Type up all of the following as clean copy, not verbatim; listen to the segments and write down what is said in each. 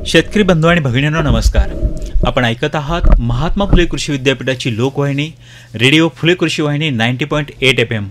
शेतकरी बंधू आणि भगिनींनो नमस्कार. आपण ऐकत आहात महात्मा फुले कृषी विद्यापीठाची लोकवाहिनी रेडिओ फुले कृषी वाहिनी 90.8 FM.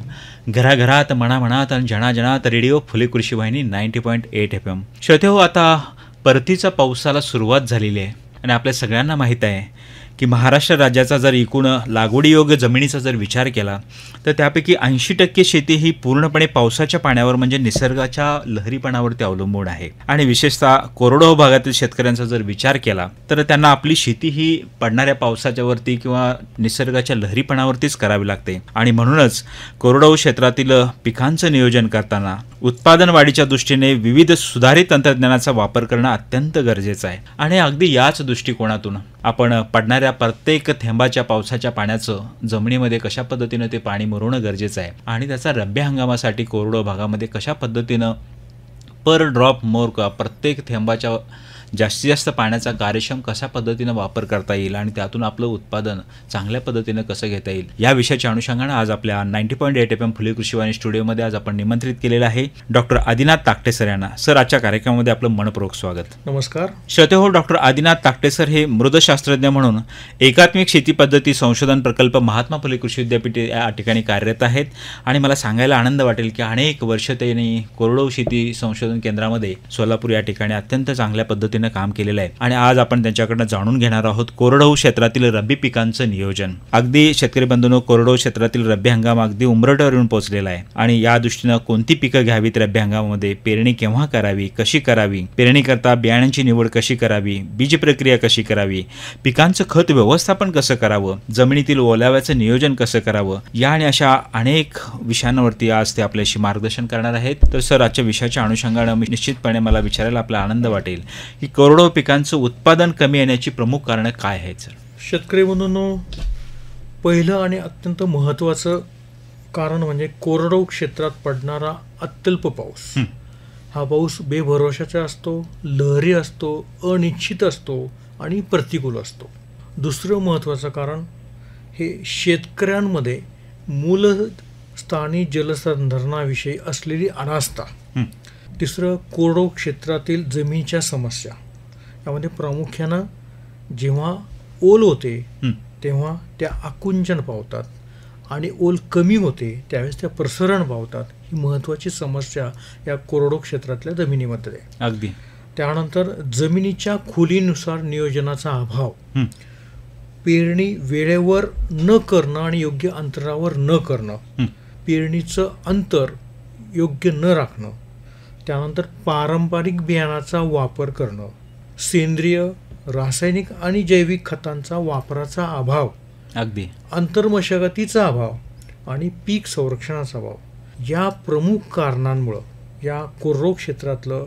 घराघरात मनामनात आणि जनाजनात रेडिओ फुले कृषी वाहिनी 90.8 FM. श्रोतेहो, आता परतीचा पावसाला सुरुवात झालेली आहे आणि आपल्या सगळ्यांना माहीत आहे की महाराष्ट्र राज्याचा जर एकूण लागवडीयोग्य जमिनीचा जर विचार केला तर त्यापैकी 80% शेती ही पूर्णपणे पावसाच्या पाण्यावर म्हणजे निसर्गाच्या लहरीपणावरती अवलंबून आहे. आणि विशेषतः कोरडवाहू भागातील शेतकऱ्यांचा जर विचार केला तर त्यांना आपली शेती ही पडणाऱ्या पावसाच्यावरती किंवा निसर्गाच्या लहरीपणावरतीच करावी लागते. आणि म्हणूनच कोरडवाहू क्षेत्रातील पिकांचं नियोजन करताना उत्पादन वाढीच्या दृष्टीने विविध सुधारित तंत्रज्ञानाचा वापर करणं अत्यंत गरजेचं आहे. आणि अगदी याच दृष्टिकोनातून आपण पडणाऱ्या प्रत्येक थेंबाच्या पावसाच्या पाण्याचं जमिनीमध्ये कशा पद्धतीनं ते पाणी मुरवणं गरजेचं आहे आणि त्याचा रब्बी हंगामासाठी कोरडवाहू भागामध्ये कशा पद्धतीनं पर ड्रॉप मोर का प्रत्येक थेंबाच्या जास्तीत जास्त पाण्याचा कार्यक्षम कशा पद्धतीनं वापर करता येईल आणि त्यातून आपलं उत्पादन चांगल्या पद्धतीनं कसं घेता येईल या विषयाच्या अनुषंगानं आज आपल्या 90.8 FM फुले कृषी वाहिनी स्टुडिओमध्ये आज आपण निमंत्रित केलेलं आहे डॉक्टर आदिनाथ ताकटे सर यांना. सर, आजच्या कार्यक्रमामध्ये आपलं मनपूर्वक स्वागत. नमस्कार. श्रोतेहो, डॉक्टर आदिनाथ ताकटे सर हे मृदशास्त्रज्ञ म्हणून एकात्मिक शेती पद्धती संशोधन प्रकल्प महात्मा फुले कृषी विद्यापीठ या ठिकाणी कार्यरत आहेत. आणि मला सांगायला आनंद वाटेल की अनेक वर्ष त्यांनी कोरडवाहू शेती संशोधन केंद्रामध्ये सोलापूर या ठिकाणी अत्यंत चांगल्या पद्धतीने काम केलेलं आहे. आणि आज आपण त्यांच्याकडनं जाणून घेणार आहोत कोरडवाहू क्षेत्रातील रब्बी पिकांचं नियोजन. अगदी शेतकरी बंधूंनो, कोरडवाहू क्षेत्रातील रब्बी हंगाम अगदी उंबरठ्यावर येऊन पोहोचलेला आहे आणि या दृष्टीनं कोणती पिकं घ्यावीत रब्बी हंगामामध्ये, पेरणी केव्हा करावी, कशी करावी, पेरणी करता बियाण्यांची निवड कशी करावी, बीज प्रक्रिया कशी करावी, पिकांचं खत व्यवस्थापन कसं करावं, जमिनीतील ओलाव्याचं नियोजन कसं करावं, या आणि अशा अनेक विषयांवरती आज ते आपल्याशी मार्गदर्शन करणार आहेत. तर सर, आजच्या विषयाच्या अनुषंगानं निश्चितपणे मला विचारायला आपला आनंद वाटेल की कोरडवाहू पिकांचं उत्पादन कमी येण्याची प्रमुख कारणं काय आहेत सर? शेतकरी बंधूंनो, पहिलं आणि अत्यंत महत्त्वाचं कारण म्हणजे कोरडवाहू क्षेत्रात पडणारा अत्यल्प पाऊस. हा पाऊस बेभरोशाचा असतो, लहरी असतो, अनिश्चित असतो आणि प्रतिकूल असतो. दुसरं महत्त्वाचं कारण हे शेतकऱ्यांमध्ये मूलस्थानी जलसंधारणाविषयी असलेली अनास्था. तिसरं कोरडवाहू क्षेत्रातील जमिनीच्या समस्या. यामध्ये प्रामुख्यानं जेव्हा ओल होते तेव्हा त्या आकुंचन पावतात आणि ओल कमी होते त्यावेळेस त्या प्रसरण पावतात. ही महत्त्वाची समस्या या कोरडवाहू क्षेत्रातल्या जमिनीमध्ये आहे. अगदी. त्यानंतर जमिनीच्या खोलीनुसार नियोजनाचा अभाव, पेरणी वेळेवर न करणं आणि योग्य अंतरावर न करणं, पेरणीचं अंतर योग्य न राखणं, त्यानंतर पारंपरिक बियाणाचा वापर करणं, सेंद्रिय, रासायनिक आणि जैविक खतांचा वापराचा अभाव, अगदी अंतर्मशागतीचा अभाव आणि पीक संरक्षणाचा अभाव, या प्रमुख कारणांमुळं या कोरडवाहू क्षेत्रातलं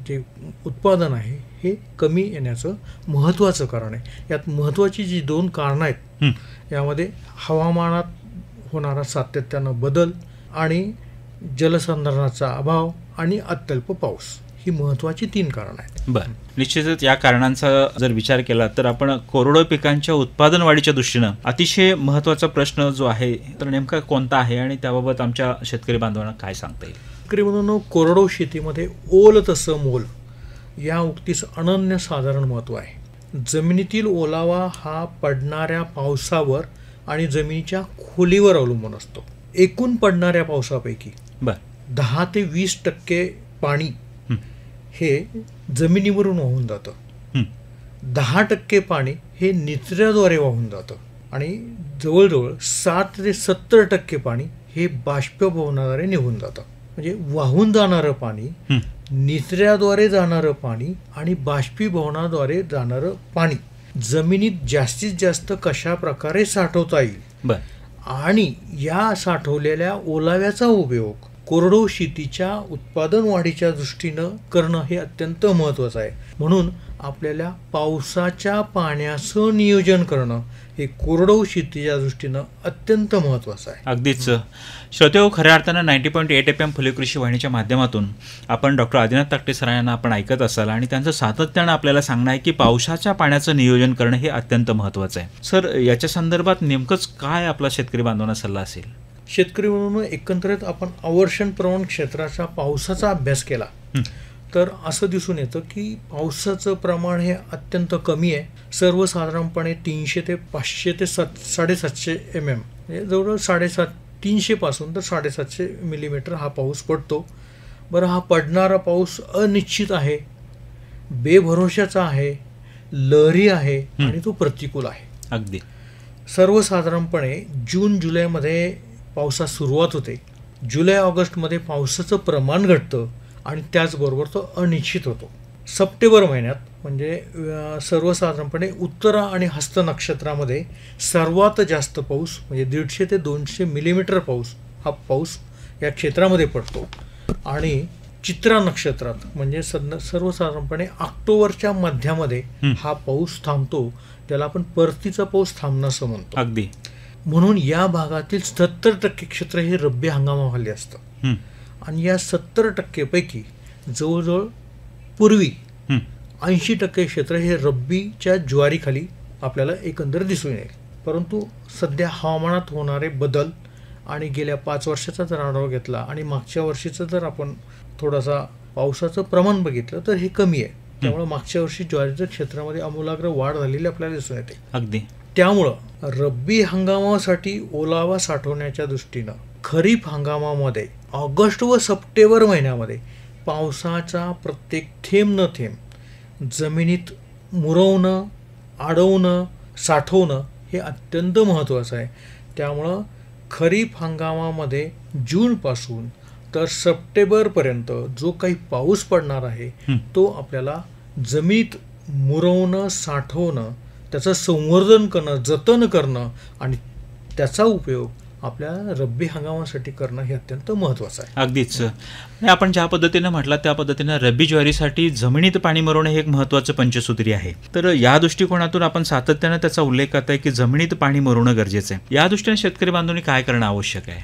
जे उत्पादन आहे हे कमी येण्याचं महत्त्वाचं कारण आहे. यात महत्त्वाची जी दोन कारणं आहेत यामध्ये हवामानात होणारा सातत्यानं बदल आणि जलसंधारणाचा अभाव आणि अत्यल्प पाऊस, ही महत्त्वाची 3 कारणं आहेत. बरं, निश्चितच या कारणांचा जर विचार केला तर आपण कोरडवाहू पिकांच्या उत्पादन वाढीच्या दृष्टीनं अतिशय महत्त्वाचा प्रश्न जो आहे तर नेमका कोणता आहे आणि त्याबाबत आमच्या शेतकरी बांधवांना काय सांगता येईल? शेतकरी म्हणून कोरडवाहू शेतीमध्ये ओल तसं मोल या उक्तीस अनन्यसाधारण महत्त्व आहे. जमिनीतील ओलावा हा पडणाऱ्या पावसावर आणि जमिनीच्या खोलीवर अवलंबून असतो. एकूण पडणाऱ्या पावसापैकी 10 ते 20% पाणी हे जमिनीवरून वाहून जातं, 10% पाणी हे निचऱ्याद्वारे वाहून जातं आणि जवळजवळ 60 ते 70% पाणी हे बाष्पीभवनाद्वारे निघून जातं. म्हणजे वाहून जाणारं पाणी, निचऱ्याद्वारे जाणारं पाणी आणि बाष्पीभवनाद्वारे जाणारं पाणी जमिनीत जास्तीत जास्त कशा प्रकारे साठवता येईल आणि या साठवलेल्या ओलाव्याचा उपयोग कोरडवाहू शेतीच्या उत्पादन वाढीच्या दृष्टीनं करणं हे अत्यंत महत्त्वाचं आहे. म्हणून आपल्याला पावसाच्या पाण्याचं नियोजन करणं हे कोरडवाहू शेतीच्या दृष्टीनं अत्यंत महत्त्वाचं आहे. अगदीच. श्रोतेहो, खऱ्या अर्थानं 90.8 FM फुले कृषी वाहिनीच्या माध्यमातून आपण डॉक्टर आदिनाथ ताकटे सर यांना आपण ऐकत असाल आणि त्यांचं सातत्यानं आपल्याला सांगणं आहे की पावसाच्या पाण्याचं नियोजन करणं हे अत्यंत महत्त्वाचं आहे. सर, याच्या संदर्भात नेमकंच काय आपला शेतकरी बांधवांना सल्ला असेल? शेतकरी म्हणून एकंदरीत आपण आवर्षण प्रवण क्षेत्राच्या पावसाचा अभ्यास केला तर असं दिसून येतं की पावसाचं प्रमाण हे अत्यंत कमी आहे. सर्वसाधारणपणे 300 ते 500 ते 750 mm, म्हणजे जवळजवळ 300 पासून तर 750 मिलीमीटर हा पाऊस पडतो. बरं, हा पडणारा पाऊस अनिश्चित आहे, बेभरोशाचा आहे, लहरी आहे आणि तो प्रतिकूल आहे. अगदी. सर्वसाधारणपणे जून जुलैमध्ये पावसास सुरुवात होते. जुलै ऑगस्टमध्ये पावसाचं प्रमाण घटतं आणि त्याचबरोबर तो अनिश्चित होतो. सप्टेंबर महिन्यात म्हणजे सर्वसाधारणपणे उत्तरा आणि हस्त नक्षत्रामध्ये सर्वात जास्त पाऊस म्हणजे 150 ते 200 मिलीमीटर हा पाऊस या क्षेत्रामध्ये पडतो. आणि चित्रा नक्षत्रात म्हणजे सर्वसाधारणपणे ऑक्टोबरच्या मध्यामध्ये हा पाऊस थांबतो. त्याला आपण परतीचा पाऊस थांबणं असं म्हणतो. अगदी. म्हणून या भागातील 70% क्षेत्र हे रब्बी हंगामाखाली असतं. आणि या 70% पैकी जवळजवळ पूर्वी 80% क्षेत्र हे रब्बीच्या ज्वारीखाली आपल्याला एकंदर दिसून येईल. परंतु सध्या हवामानात होणारे बदल आणि गेल्या 5 वर्षाचा जर आढावा घेतला आणि मागच्या वर्षीचं जर आपण थोडासा पावसाचं प्रमाण बघितलं तर हे कमी आहे. त्यामुळे मागच्या वर्षी ज्वारीच्या क्षेत्रामध्ये आमूलाग्र वाढ झालेली आपल्याला दिसून येते. अगदी. त्यामुळं रब्बी हंगामासाठी ओलावा साठवण्याच्या दृष्टीनं खरीप हंगामामध्ये ऑगस्ट व सप्टेंबर महिन्यामध्ये पावसाचा प्रत्येक थेंब न थेंब जमिनीत मुरवणं, अडवणं, साठवणं हे अत्यंत महत्त्वाचं आहे. त्यामुळं खरीप हंगामामध्ये जूनपासून तर सप्टेंबरपर्यंत जो काही पाऊस पडणार आहे तो आपल्याला जमिनीत मुरवणं, साठवणं, त्याचं संवर्धन करणं, जतन करणं आणि त्याचा उपयोग आपल्या रब्बी हंगामासाठी करणं हे अत्यंत महत्त्वाचं आहे. अगदीच. आपण ज्या पद्धतीनं म्हटलं त्या पद्धतीनं रब्बी ज्वारीसाठी जमिनीत पाणी मुरवणं हे एक महत्त्वाचं पंचसूत्री आहे. तर या दृष्टिकोनातून आपण सातत्यानं त्याचा उल्लेख करताय की जमिनीत पाणी मुरवणं गरजेचं आहे. या दृष्टीने शेतकरी बांधवांनी काय करणं आवश्यक आहे?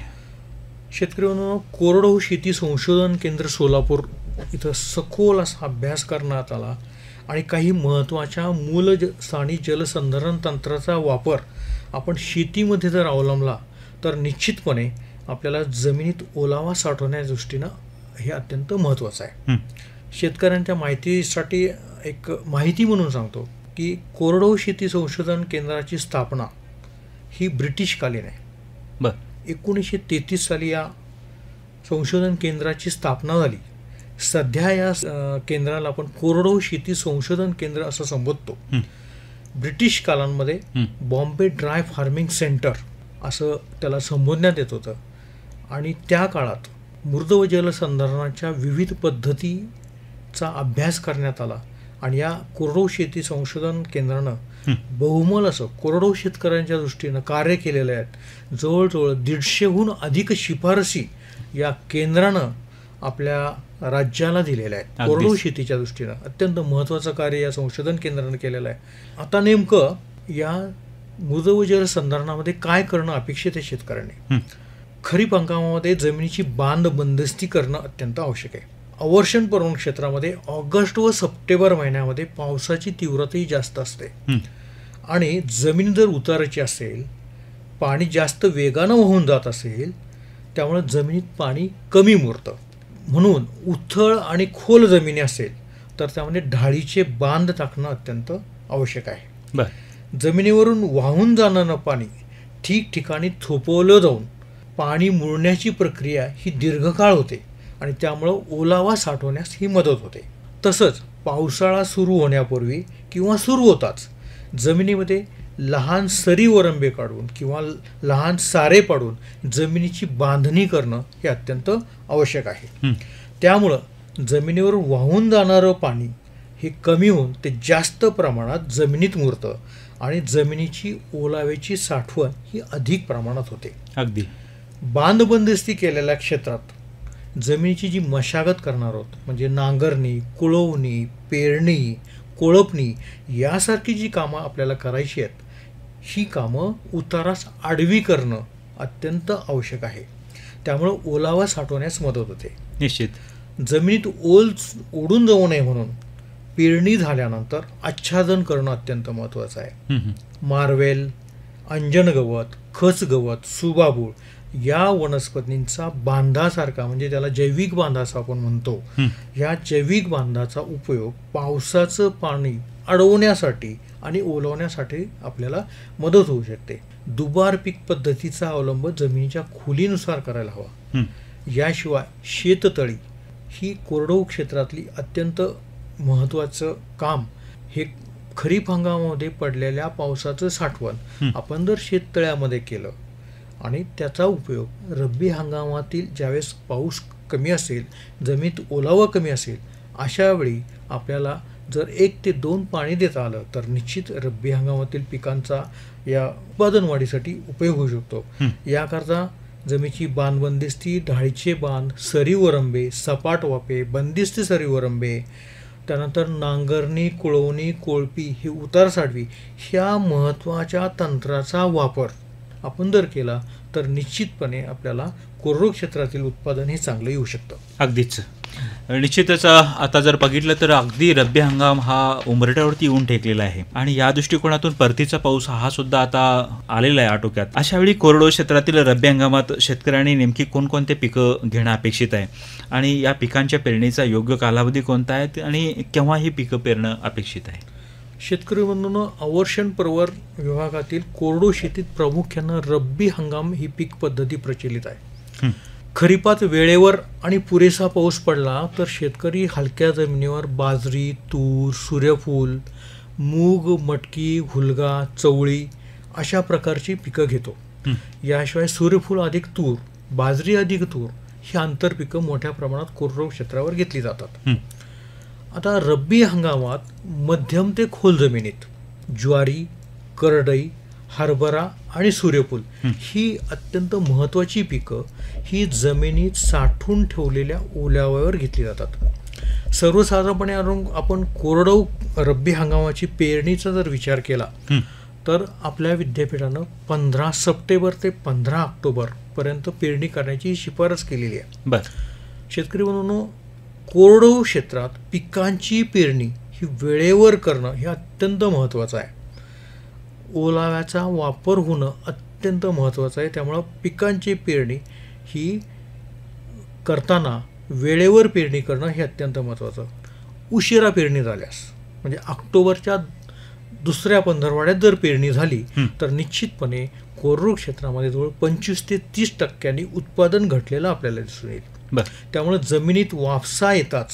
शेतकरी बांधवांनो, कोरडवाहू शेती संशोधन केंद्र सोलापूर इथं सखोल असा अभ्यास करण्यात आला आणि काही महत्त्वाच्या मूलस्थानी जलसंधारण तंत्राचा वापर आपण शेतीमध्ये जर अवलंबला तर निश्चितपणे आपल्याला जमिनीत ओलावा साठवण्याच्या दृष्टीनं हे अत्यंत महत्त्वाचं आहे. शेतकऱ्यांच्या माहितीसाठी एक माहिती म्हणून सांगतो की कोरडवाहू शेती संशोधन केंद्राची स्थापना ही ब्रिटिशकालीन आहे. बरं. 1933 साली या संशोधन केंद्राची स्थापना झाली. सध्या या केंद्राला आपण कोरडवाहू शेती संशोधन केंद्र असं संबोधतो. ब्रिटिश कालांमध्ये बॉम्बे ड्राय फार्मिंग सेंटर असं त्याला संबोधण्यात येत होतं. आणि त्या काळात मृद व जलसंधारणाच्या विविध पद्धतीचा अभ्यास करण्यात आला आणि या कोरडवाहू शेती संशोधन केंद्रानं बहुमोल असं कोरडवाहू शेतकऱ्यांच्या दृष्टीनं कार्य केलेलं आहे. जवळजवळ 150हून अधिक शिफारसी या केंद्रानं आपल्या राज्याला दिलेल्या आहेत. कोरडवाहू शेतीच्या दृष्टीनं अत्यंत महत्त्वाचं कार्य या संशोधन केंद्रानं केलेलं आहे. आता नेमकं या मृद व जलसंधारणामध्ये काय करणं अपेक्षित आहे शेतकऱ्यांनी? खरीप हंगामामध्ये जमिनीची बांध बंदिस्ती करणं अत्यंत आवश्यक आहे. अवर्षण प्रवण क्षेत्रामध्ये ऑगस्ट व सप्टेंबर महिन्यामध्ये पावसाची तीव्रताही जास्त असते आणि जमीन जर उताराची असेल, पाणी जास्त वेगानं वाहून जात असेल, त्यामुळे जमिनीत पाणी कमी मुरतं. म्हणून उथळ आणि खोल जमिनी असेल तर त्यामध्ये ढाळीचे बांध टाकणं अत्यंत आवश्यक आहे. जमिनीवरून वाहून जाणारं पाणी ठिकठिकाणी थोपवलं जाऊन पाणी मुरण्याची प्रक्रिया ही दीर्घकाळ होते आणि त्यामुळं ओलावा साठवण्यास ही मदत होते. तसंच पावसाळा सुरू होण्यापूर्वी किंवा सुरू होताच जमिनीमध्ये लहान सरी वरंबे काढून किंवा लहान सारे पाडून जमिनीची बांधणी करणं हे अत्यंत आवश्यक आहे. त्यामुळं जमिनीवर वाहून जाणारं पाणी हे कमी होऊन ते जास्त प्रमाणात जमिनीत मुरतं आणि जमिनीची ओलाव्याची साठवण ही अधिक प्रमाणात होते. अगदी. बांधबंदिस्ती केलेल्या क्षेत्रात जमिनीची जी मशागत करणार आहोत म्हणजे नांगरणी, कुळवणी, पेरणी, कोळपणी यासारखी जी कामं आपल्याला करायची आहेत, ही कामं उतारास आडवी करणं अत्यंत आवश्यक आहे. त्यामुळं ओलावा साठवण्यास मदत होते. निश्चित. जमिनीत ओल ओढून जाऊ नये म्हणून पेरणी झाल्यानंतर आच्छादन करणं अत्यंत महत्त्वाचं आहे. मार्वेल, अंजन गवत, खच गवत, सुबाबूळ या वनस्पतींचा बांधासारखा, म्हणजे त्याला जैविक बांध असं आपण म्हणतो, या जैविक बांधाचा उपयोग पावसाचं पाणी अडवण्यासाठी आणि ओलवण्यासाठी आपल्याला मदत होऊ शकते. दुबार पीक पद्धतीचा अवलंब जमिनीच्या खोलीनुसार करायला हवा. याशिवाय शेततळी ही कोरडवाहू क्षेत्रातली अत्यंत महत्त्वाचं काम. हे खरीप हंगामामध्ये पडलेल्या पावसाचं साठवण आपण जर शेततळ्यामध्ये केलं आणि त्याचा उपयोग रब्बी हंगामातील ज्यावेळेस पाऊस कमी असेल, जमिनीत ओलावा कमी असेल, अशा वेळी आपल्याला जर 1 ते 2 पाणी देता आलं तर निश्चित रब्बी हंगामातील पिकांचा या उत्पादन वाढीसाठी उपयोग होऊ शकतो. याकरता जमिनीची बांध बंदिस्ती, ढाळीचे बांध, सरी वरंबे, सपाट वाफे, बंदिस्त सरी वरंबे, त्यानंतर नांगरणी, कुळवणी, कोळपी, ही उतार साडवी, ह्या महत्त्वाच्या तंत्राचा वापर आपण जर केला तर निश्चितपणे आपल्याला कोरडवाहू क्षेत्रातील उत्पादन हे चांगलं येऊ शकतं. अगदीच. निश्चितच आता जर बघितलं तर अगदी रब्बी हंगाम हा उंबरठ्यावरती येऊन ठेकलेला आहे आणि या दृष्टिकोनातून परतीचा पाऊस हा सुद्धा आता आलेला आहे आटोक्यात. अशा वेळी कोरडवाहू क्षेत्रातील रब्बी हंगामात शेतकऱ्यांनी नेमकी कोणकोणते पिकं घेणं अपेक्षित आहे आणि या पिकांच्या पेरणीचा योग्य कालावधी कोणता आहे आणि केव्हा ही पिकं पेरणं अपेक्षित आहे? शेतकरी बंधूंनो, अवर्षण पर्वत विभागातील कोरडवाहू शेतीत प्रामुख्यानं रब्बी हंगाम ही पीक पद्धती प्रचलित आहे. खरीपात वेळेवर आणि पुरेसा पाऊस पडला तर शेतकरी हलक्या जमिनीवर बाजरी, तूर, सूर्यफूल, मूग, मटकी, हुलगा, चवळी अशा प्रकारची पिकं घेतो. याशिवाय सूर्यफूल अधिक तूर, बाजरी अधिक तूर ही आंतरपिकं मोठ्या प्रमाणात कोरडवाहू क्षेत्रावर घेतली जातात. आता रब्बी हंगामात मध्यम ते खोल जमिनीत ज्वारी, करडई, हरभरा आणि सूर्यफूल ही अत्यंत महत्त्वाची पिकं ही जमिनीत साठवून ठेवलेल्या ओल्याव्यावर घेतली जातात. सर्वसाधारणपणे आपण कोरडवाहू रब्बी हंगामाची पेरणीचा जर विचार केला तर आपल्या विद्यापीठानं 15 सप्टेंबर ते 15 ऑक्टोबर पर्यंत पेरणी करण्याची शिफारस केलेली आहे. शेतकरी बंधूंनो, कोरडवाहू क्षेत्रात पिकांची पेरणी ही वेळेवर करणं हे अत्यंत महत्त्वाचं आहे. ओलाव्याचा वापर होणं अत्यंत महत्त्वाचं आहे. त्यामुळं पिकांची पेरणी ही करताना वेळेवर पेरणी करणं हे अत्यंत महत्त्वाचं. उशिरा पेरणी झाल्यास म्हणजे ऑक्टोबरच्या दुसऱ्या पंधरवड्यात जर पेरणी झाली तर निश्चितपणे कोरडवाहू क्षेत्रामध्ये जवळ 25 ते 30% उत्पादन घटलेलं आपल्याला दिसून येईल. त्यामुळे जमिनीत वाफसा येताच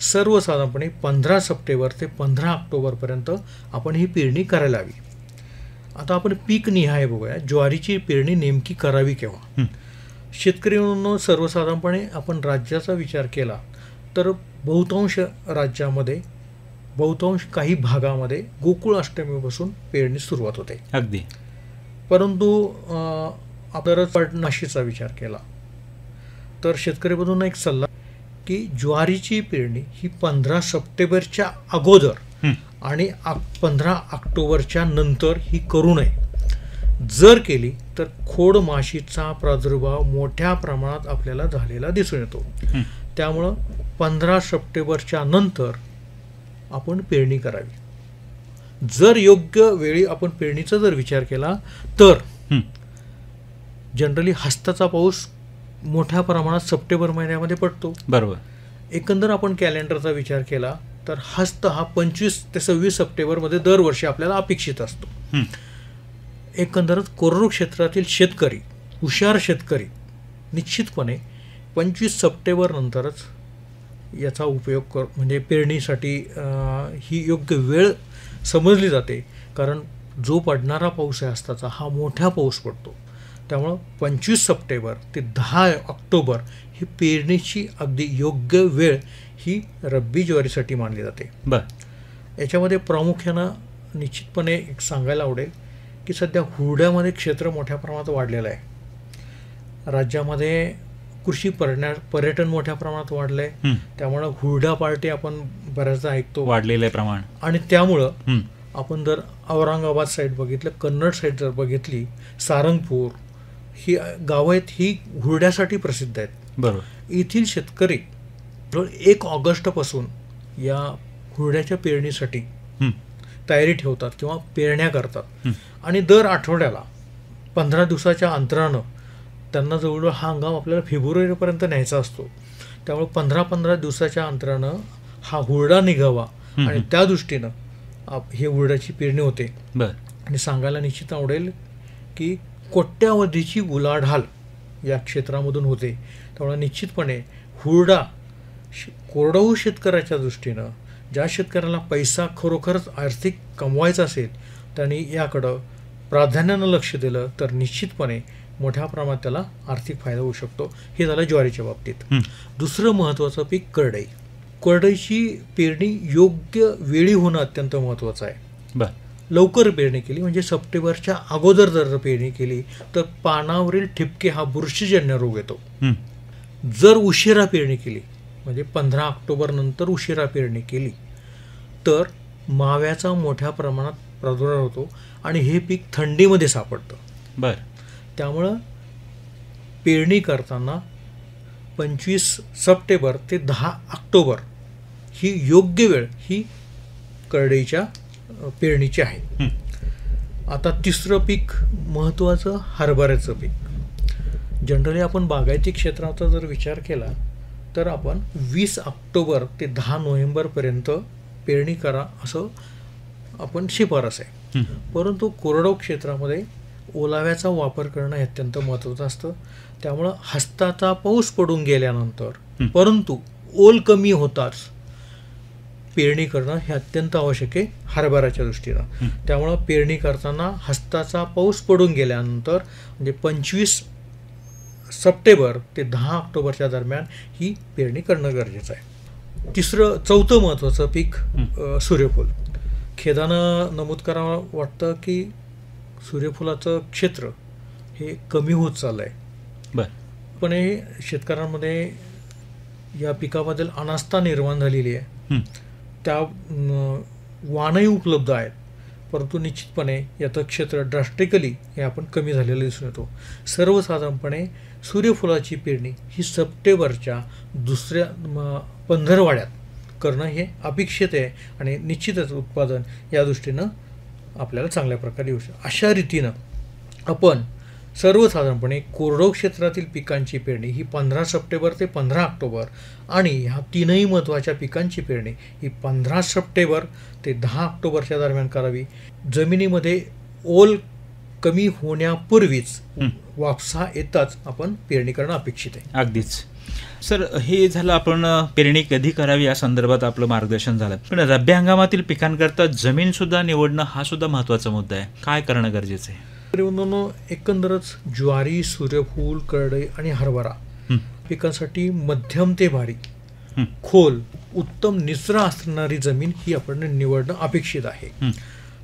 सर्वसाधारणपणे 15 सप्टेंबर ते 15 ऑक्टोबरपर्यंत आपण ही पेरणी करायला हवी. आता आपण पीक निहाय बघूया, ज्वारीची पेरणी नेमकी करावी केव्हा. शेतकरी म्हणून सर्वसाधारणपणे आपण राज्याचा विचार केला तर बहुतांश राज्यामध्ये, बहुतांश काही भागामध्ये गोकुळ अष्टमीपासून पेरणी सुरुवात होते. अगदी. परंतु आपण पडनाशीचा विचार केला तर शेतकरी बंधूंना एक सल्ला की ज्वारीची पेरणी ही 15 सप्टेंबरच्या अगोदर आणि 15 ऑक्टोबरच्या नंतर ही करू नये. जर केली तर खोड माशीचा प्रादुर्भाव मोठ्या प्रमाणात आपल्याला झालेला दिसून येतो. त्यामुळं 15 सप्टेंबरच्या नंतर आपण पेरणी करावी. जर योग्य वेळी आपण पेरणीचा जर विचार केला तर जनरली हस्ताचा पाऊस मोठ्या प्रमाणात सप्टेंबर महिन्यामध्ये पडतो. बरोबर. एकंदर आपण कॅलेंडरचा विचार केला तर हस्त हा 25 ते 26 सप्टेंबरमध्ये दरवर्षी आपल्याला अपेक्षित असतो. एकंदरच कोरडवाहू क्षेत्रातील शेतकरी, हुशार शेतकरी निश्चितपणे 25 सप्टेंबर नंतरच याचा उपयोग म्हणजे पेरणीसाठी ही योग्य वेळ समजली जाते. कारण जो पडणारा पाऊस आहे हस्ताचा हा मोठा पाऊस पडतो. त्यामुळं 25 सप्टेंबर ते 10 ऑक्टोबर ही पेरणीची अगदी योग्य वेळ ही रब्बी ज्वारीसाठी मानली जाते. याच्यामध्ये प्रामुख्यानं निश्चितपणे एक सांगायला आवडेल की सध्या हुरड्यामध्ये क्षेत्र मोठ्या प्रमाणात वाढलेलं आहे. राज्यामध्ये कृषी पर्यटन मोठ्या प्रमाणात वाढलं आहे. त्यामुळं हुरडा पार्टी आपण बऱ्याचदा ऐकतो, वाढलेलं आहे प्रमाण. आणि त्यामुळं आपण जर औरंगाबाद साईड बघितलं, कन्नड साईड जर बघितली, सारंगपूर ही गावं आहेत, ही हुरड्यासाठी प्रसिद्ध आहेत. बरोबर. येथील शेतकरी 1 ऑगस्टपासून या हुरड्याच्या पेरणीसाठी तयारी ठेवतात किंवा पेरण्या करतात आणि दर आठवड्याला 15 दिवसाच्या अंतरानं त्यांना जवळजवळ हा हंगाम आपल्याला फेब्रुवारीपर्यंत न्यायचा असतो. त्यामुळे 15-15 दिवसाच्या अंतरानं हा हुरडा निघावा आणि त्या दृष्टीनं हे हुरड्याची पेरणी होते. बर. आणि सांगायला निश्चित आवडेल की कोट्यावधीची उलाढाल या क्षेत्रामधून होते. त्यामुळे निश्चितपणे हुरडा कोरडवाहू शेतकऱ्याच्या दृष्टीनं, ज्या शेतकऱ्याला पैसा खरोखरच आर्थिक कमवायचा असेल त्यांनी याकडं प्राधान्यानं लक्ष दिलं तर निश्चितपणे मोठ्या प्रमाणात त्याला आर्थिक फायदा होऊ शकतो. हे झालं ज्वारीच्या बाबतीत. दुसरं महत्त्वाचं पीक करडई. करडईची पेरणी योग्य वेळी होणं अत्यंत महत्त्वाचं आहे. बर. लवकर पेरणी केली म्हणजे सप्टेंबरच्या अगोदर जर पेरणी केली तर पानावरील ठिपके हा बुरशीजन्य रोग येतो. जर उशिरा पेरणी केली म्हणजे 15 ऑक्टोबर नंतर उशिरा पेरणी केली तर माव्याचा मोठ्या प्रमाणात प्रादुर्भाव होतो आणि हे पीक थंडीमध्ये सापडतं. बर. त्यामुळं पेरणी करताना 25 सप्टेंबर ते 10 ऑक्टोबर ही योग्य वेळ ही करडईच्या पेरणीची आहे. आता तिसरं पीक महत्त्वाचं हरभऱ्याचं पीक. जनरली आपण बागायती क्षेत्राचा जर विचार केला तर आपण 20 ऑक्टोबर ते 10 नोव्हेंबरपर्यंत पेरणी करा असं आपण शिफारस आहे. परंतु कोरडवाहू क्षेत्रामध्ये ओलाव्याचा वापर करणं हे अत्यंत महत्त्वाचं असतं. त्यामुळं हस्ताचा पाऊस पडून गेल्यानंतर परंतु ओल कमी होताच पेरणी करणं हे अत्यंत आवश्यक आहे हरभऱ्याच्या दृष्टीनं. त्यामुळं पेरणी करताना हस्ताचा पाऊस पडून गेल्यानंतर म्हणजे 25 सप्टेंबर ते 10 ऑक्टोबरच्या दरम्यान ही पेरणी करणं गरजेचं आहे. चौथं महत्त्वाचं पीक सूर्यफूल. खेदानं नमूद करावं वाटतं की सूर्यफुलाचं क्षेत्र हे कमी होत चाललं आहे. बर. पण हे शेतकऱ्यांमध्ये या पिकाबद्दल अनास्था निर्माण झालेली आहे. त्या वाणही उपलब्ध आहेत परंतु निश्चितपणे याचं क्षेत्र ड्रास्टिकली हे आपण कमी झालेलं दिसून येतो. सर्वसाधारणपणे सूर्यफुलाची पेरणी ही सप्टेंबरच्या दुसऱ्या पंधरवड्यात करणं हे अपेक्षित आहे आणि निश्चितच उत्पादन या दृष्टीनं आपल्याला चांगल्या प्रकारे येऊ शकतं. अशा रीतीनं आपण सर्वसाधारणपणे कोरडवाहू क्षेत्रातील पिकांची पेरणी ही 15 सप्टेंबर ते 15 ऑक्टोबर आणि ह्या तीनही महत्त्वाच्या पिकांची पेरणी ही 15 सप्टेंबर ते 10 ऑक्टोबरच्या दरम्यान करावी. जमिनीमध्ये ओल कमी होण्यापूर्वीच वापसा येताच आपण पेरणी करणं अपेक्षित आहे. अगदीच. सर, हे झालं आपण पेरणी कधी करावी या संदर्भात आपलं मार्गदर्शन झालं. पण रब्बी हंगामातील पिकांकरता जमीन सुद्धा निवडणं हा सुद्धा महत्त्वाचा मुद्दा आहे. काय करणं गरजेचं आहे? एकंदरच ज्वारी, सूर्यफूल, करडई आणि हरभरा पिकांसाठी मध्यम ते भारी खोल उत्तम निचरा असणारी जमीन ही आपण निवडणं अपेक्षित आहे.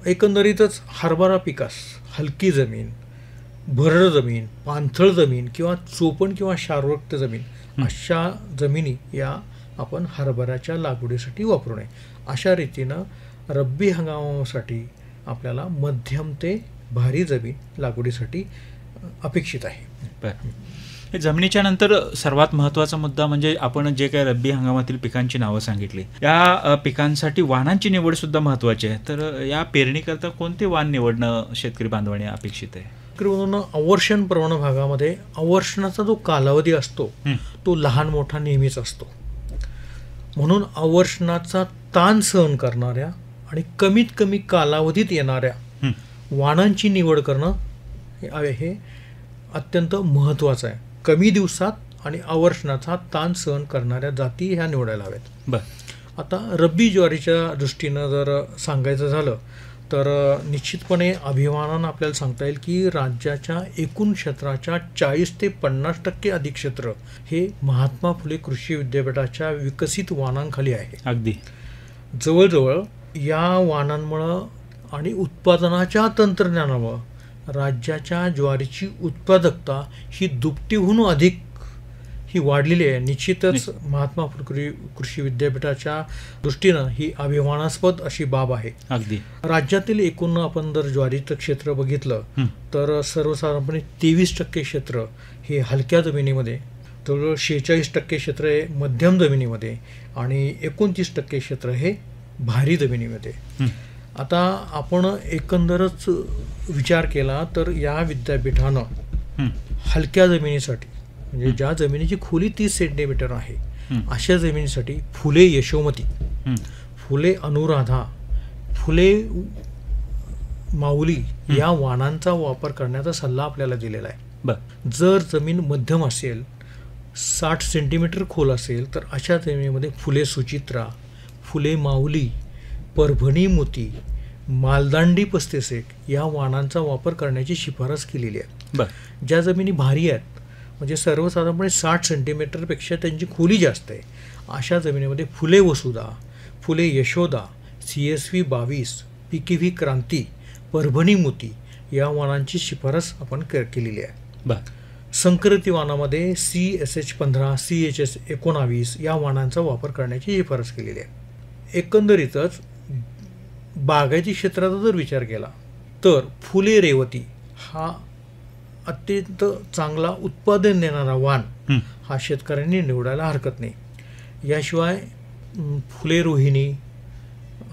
एकंदरीतच हरभरा पिकास हलकी जमीन, भरड जमीन, पाणथळ जमीन किंवा चोपण किंवा क्षारयुक्त जमीन अशा जमिनी या आपण हरभऱ्याच्या लागवडीसाठी वापरू नये. अशा रीतीनं रब्बी हंगामासाठी आपल्याला मध्यम ते भारी जमीन लागवडीसाठी अपेक्षित आहे. बरं. जमिनीच्या नंतर सर्वात महत्त्वाचा मुद्दा म्हणजे आपण जे काही रब्बी हंगामातील पिकांची नावं सांगितली या पिकांसाठी वाणांची निवड सुद्धा महत्त्वाची आहे. तर या पेरणीकरता कोणते वाण निवडणं शेतकरी बांधवांनी अपेक्षित आहे? अवर्षण प्रवण भागामध्ये अवर्षणाचा जो कालावधी असतो तो लहान मोठा नेहमीच असतो. म्हणून अवर्षणाचा ताण सहन करणाऱ्या आणि कमीत कमी कालावधीत येणाऱ्या वाणांची निवड करणं हे अत्यंत महत्त्वाचं आहे. कमी दिवसात आणि अवर्षणाचा ताण सहन करणाऱ्या जाती ह्या निवडायला हव्यात. बरं. आता रब्बी ज्वारीच्या दृष्टीनं जर सांगायचं झालं तर निश्चितपणे अभिमानानं आपल्याला सांगता येईल की राज्याच्या एकूण क्षेत्राच्या 40 ते 50% अधिक क्षेत्र हे महात्मा फुले कृषी विद्यापीठाच्या विकसित वाणांखाली आहे. अगदी जवळजवळ या वाणांमुळं आणि उत्पादनाच्या तंत्रज्ञानामुळं राज्याच्या ज्वारीची उत्पादकता ही दुपटीहून अधिक ही वाढलेली आहे. निश्चितच महात्मा फुले कृषी विद्यापीठाच्या दृष्टीनं ही अभिमानास्पद अशी बाब आहे. अगदी. राज्यातील एकूण आपण जर ज्वारीचं क्षेत्र बघितलं तर सर्वसाधारणपणे 23% क्षेत्र हे हलक्या जमिनीमध्ये, जवळजवळ 46% क्षेत्र हे मध्यम जमिनीमध्ये आणि 29% क्षेत्र हे भारी जमिनीमध्ये. आता आपण एकंदरच विचार केला तर या विद्यापीठानं हलक्या जमिनीसाठी म्हणजे ज्या जमिनीची खोली 30 सेंटीमीटर आहे अशा जमिनीसाठी फुले यशोमती, फुले अनुराधा, फुले माऊली या वाणांचा वापर करण्याचा सल्ला आपल्याला दिलेला आहे. जर जमीन मध्यम असेल, 60 सेंटीमीटर खोल असेल, तर अशा जमिनीमध्ये फुले सुचित्रा, फुले माऊली, परभणी मोती, मालदांडी 35 या वाणांचा वापर करण्याची शिफारस केलेली आहे. ज्या जमिनी भारी आहेत म्हणजे सर्वसाधारणपणे 60 सेंटीमीटरपेक्षा त्यांची खोली जास्त आहे अशा जमिनीमध्ये फुले वसुधा, फुले यशोदा, CSV 22, PKV क्रांती, परभणी मोती या वाणांची शिफारस आपण केलेली आहे. संकरित वाणामध्ये CSH 15, CHS 19 या वाणांचा वापर करण्याची शिफारस केलेली आहे. एकंदरीतच बागायती क्षेत्राचा जर विचार केला तर फुले रेवती हा अत्यंत चांगला उत्पादन देणारा वाण हा शेतकऱ्यांनी निवडायला हरकत नाही. याशिवाय फुले रोहिणी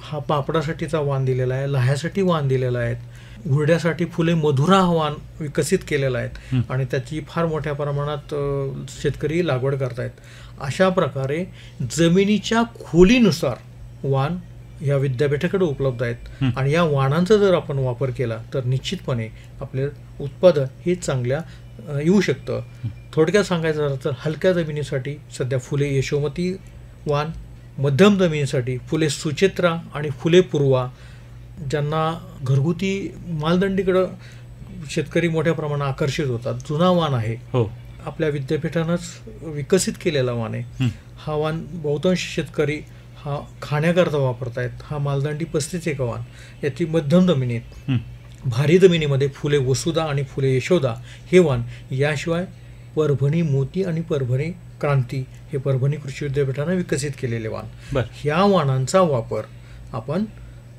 हा पापडासाठीचा वाण दिलेला आहे, लह्यासाठी वाण दिलेला आहे, हुरड्यासाठी फुले मधुरा हा वाण विकसित केलेला आहे आणि त्याची फार मोठ्या प्रमाणात शेतकरी लागवड करतायत. अशा प्रकारे जमिनीच्या खोलीनुसार वाण या विद्यापीठाकडे उपलब्ध आहेत आणि या वाणांचा जर आपण वापर केला तर निश्चितपणे आपले उत्पादन हे चांगल्या येऊ शकतं. थोडक्यात सांगायचं झालं तर हलक्या जमिनीसाठी सध्या फुले यशोमती वाण, मध्यम जमिनीसाठी फुले सुचित्रा आणि फुले पूर्वा, ज्यांना घरगुती मालदंडीकडं शेतकरी मोठ्या प्रमाणात आकर्षित होतात. जुना वाण आहे, आपल्या विद्यापीठानंच विकसित केलेला वाण आहे. हा वाण बहुतांश शेतकरी हा खाण्याकरता वापरतायत. हा मालदांडी 35 वाण याची मध्यम जमिनीत. भारी जमिनीमध्ये फुले वसुधा आणि फुले यशोदा हे वाण, याशिवाय परभणी मोती आणि परभणी क्रांती हे परभणी कृषी विद्यापीठानं विकसित केलेले वाण. ह्या वाणांचा वापर आपण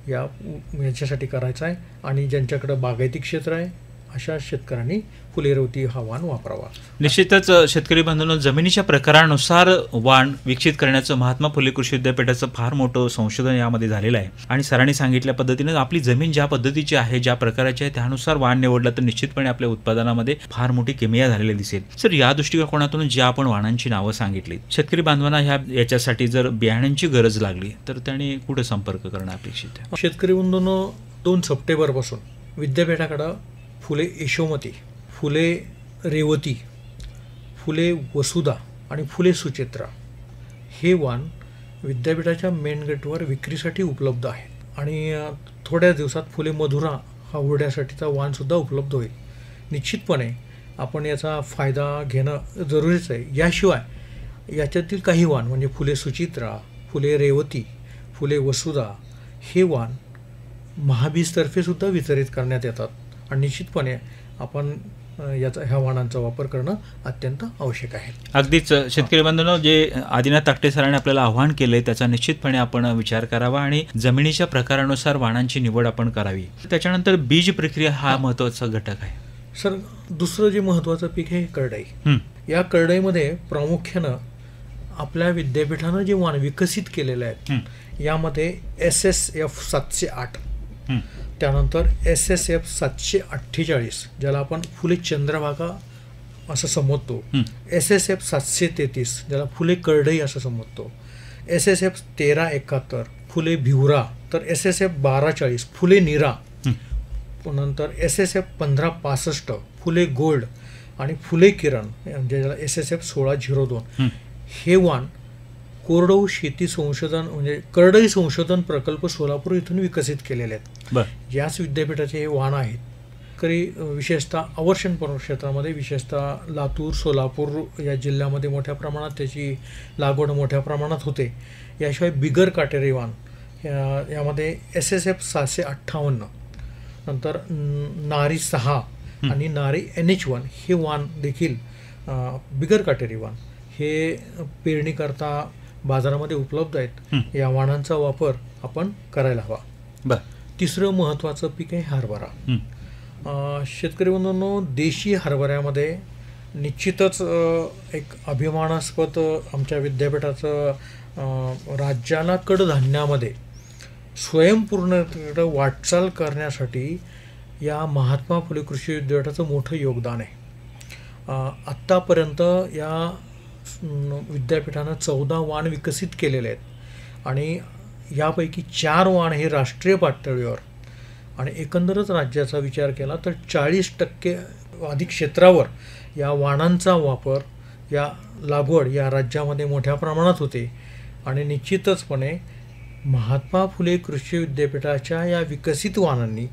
याच्यासाठी करायचा आहे आणि ज्यांच्याकडे बागायती क्षेत्र आहे अशा शेतकऱ्यांनी फुले रेवती हा वाण वापरावा. निश्चितच शेतकरी बांधवांनो, जमिनीच्या प्रकारानुसार वाण विकसित करण्याचं महात्मा फुले कृषी विद्यापीठाचं फार मोठं संशोधन यामध्ये झालेलं आहे आणि सरांनी सांगितल्या पद्धतीनं आपली जमीन ज्या पद्धतीची आहे, ज्या प्रकाराची आहे त्यानुसार वाण निवडलं तर निश्चितपणे आपल्या उत्पादनामध्ये फार मोठी किमया झालेली दिसेल. सर, या दृष्टिकोनातून ज्या आपण वाणांची नावं सांगितली, शेतकरी बांधवांना याच्यासाठी जर बियाण्यांची गरज लागली तर त्यांनी कुठे संपर्क करणं अपेक्षित आहे? शेतकरी बंधूंनो, 2 सप्टेंबरपासून विद्यापीठाकडं फुले यशोमती, फुले रेवती, फुले वसुधा आणि फुले सुचित्रा हे वाण विद्यापीठाच्या मेन गेटवर विक्रीसाठी उपलब्ध आहे आणि थोड्या दिवसात फुले मधुरा हा हुरड्यासाठीचा वाणसुद्धा उपलब्ध होईल. निश्चितपणे आपण याचा फायदा घेणं जरुरीचं आहे. याशिवाय याच्यातील काही वाण म्हणजे फुले सुचित्रा, फुले रेवती, फुले वसुधा हे वाण महाबीजतर्फे सुद्धा वितरित करण्यात येतात आणि निश्चितपणे आपण ह्या वाणांचा वापर करणं अत्यंत आवश्यक आहे. अगदीच शेतकरी बांधवांनो, जे आदिनाथ ताकटे सरांनी आपल्याला आव्हान केले त्याचा निश्चितपणे आपण विचार करावा आणि जमिनीच्या प्रकारानुसार वाणांची निवड आपण करावी. त्याच्यानंतर बीज प्रक्रिया हा महत्त्वाचा घटक आहे. सर, दुसरं जे महत्त्वाचं पीक आहे करडई. या करडईमध्ये प्रामुख्यानं आपल्या विद्यापीठानं जे वाण विकसित केलेले आहेत यामध्ये SSF 708, त्यानंतर SSF 748 ज्याला आपण फुले चंद्रभागा असं संबोधतो, SSF 733 ज्याला फुले करडई असं संबोधतो, SSF 1371 फुले भिवरा, तर SSF 1240 फुले निरा, नंतर SSF 1565 फुले गोल्ड आणि फुले किरण म्हणजे ज्याला SSF 1602 हे वाण कोरडवाहू शेती संशोधन म्हणजे करडई संशोधन प्रकल्प सोलापूर इथून विकसित केलेले आहेत. याच विद्यापीठाचे हे वाण आहेत. तरी विशेषतः आवर्षण क्षेत्रामध्ये विशेषतः लातूर, सोलापूर या जिल्ह्यामध्ये मोठ्या प्रमाणात त्याची लागवड मोठ्या प्रमाणात होते. याशिवाय बिगर काटेरी वाण यामध्ये SSF 758, नंतर नारी 6 आणि नारी NH1 हे वाण देखील बिगर काटेरी वाण हे पेरणीकरता बाजारामध्ये उपलब्ध आहेत. या वाणांचा वापर आपण करायला हवा. तिसरं महत्त्वाचं पीक आहे हरभरा. शेतकरी बंधूंनो, देशी हरभऱ्यामध्ये निश्चितच एक अभिमानास्पद आमच्या विद्यापीठाचं राज्याला कडधान्यामध्ये स्वयंपूर्णतेकडे वाटचाल करण्यासाठी या महात्मा फुले कृषी विद्यापीठाचं मोठं योगदान आहे आत्तापर्यंत या विद्यापीठानं 14 वाण विकसित केलेले आहेत आणि यापैकी 4 वाण हे राष्ट्रीय पातळीवर आणि एकंदरच राज्याचा विचार केला तर 40% अधिक क्षेत्रावर या वाणांचा वापर, या लागवड या राज्यामध्ये मोठ्या प्रमाणात होते आणि निश्चितचपणे महात्मा फुले कृषी विद्यापीठाच्या या विकसित वाणांनी,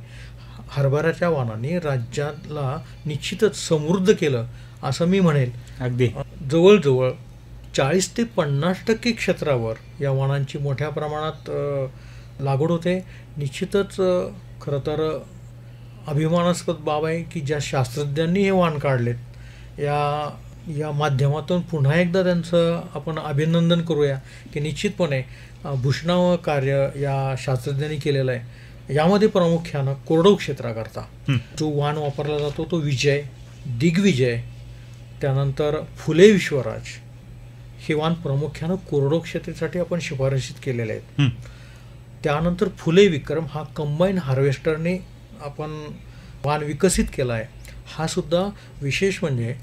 हरभऱ्याच्या वाणांनी राज्याला निश्चितच समृद्ध केलं असं मी म्हणेल. अगदी जवळजवळ 40 ते 50% क्षेत्रावर या वाणांची मोठ्या प्रमाणात लागवड होते. निश्चितच खरं तर अभिमानास्पद बाब आहे की ज्या शास्त्रज्ञांनी हे वाण काढलेत या माध्यमातून पुन्हा एकदा त्यांचं आपण अभिनंदन करूया की निश्चितपणे भूषणावं कार्य या शास्त्रज्ञांनी केलेलं आहे. यामध्ये प्रामुख्यानं कोरडवाहू क्षेत्राकरता जो वाण वापरला जातो तो विजय, दिग्विजय, त्यानंतर फुले विश्वराज हे वाण प्रामुख्यानं कोरडवाहू क्षेत्रासाठी आपण शिफारशीत केलेले आहेत. त्यानंतर फुले विक्रम हा कंबाईन हार्वेस्टरने आपण वाण विकसित केला आहे. हा सुद्धा विशेष म्हणजे